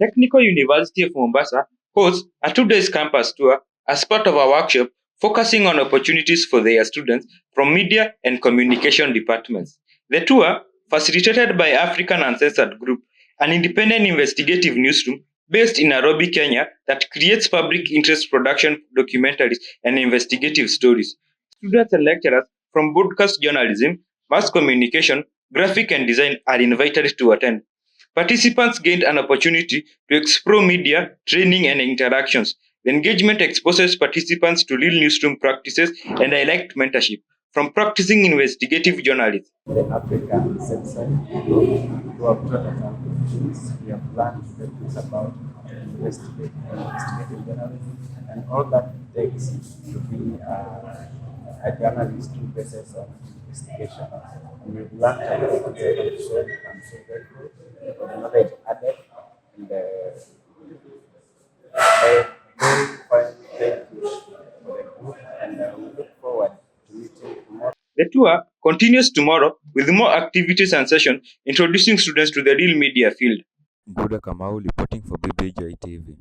Technical University of Mombasa hosts a 2 days campus tour as part of a workshop focusing on opportunities for their students from media and communication departments. The tour, facilitated by African Uncensored Group, an independent investigative newsroom based in Nairobi, Kenya, that creates public interest production documentaries and investigative stories. Students and lecturers from broadcast journalism, mass communication, graphic and design are invited to attend. Participants gained an opportunity to explore media, training, and interactions. The engagement exposes participants to real newsroom practices and direct mentorship, from practicing investigative journalism. The African Censored Group, who have taught us how to do things. We have learned the things about investigative journalism and all that it takes to be a journalist who bases on investigation. And we've learned a lot of things. I'm so grateful for the knowledge added and a very fine thank you for the group, and we look forward to meeting more. The tour continues tomorrow with more activities and sessions introducing students to the real media field. Buda Kamau reporting for BBJ TV.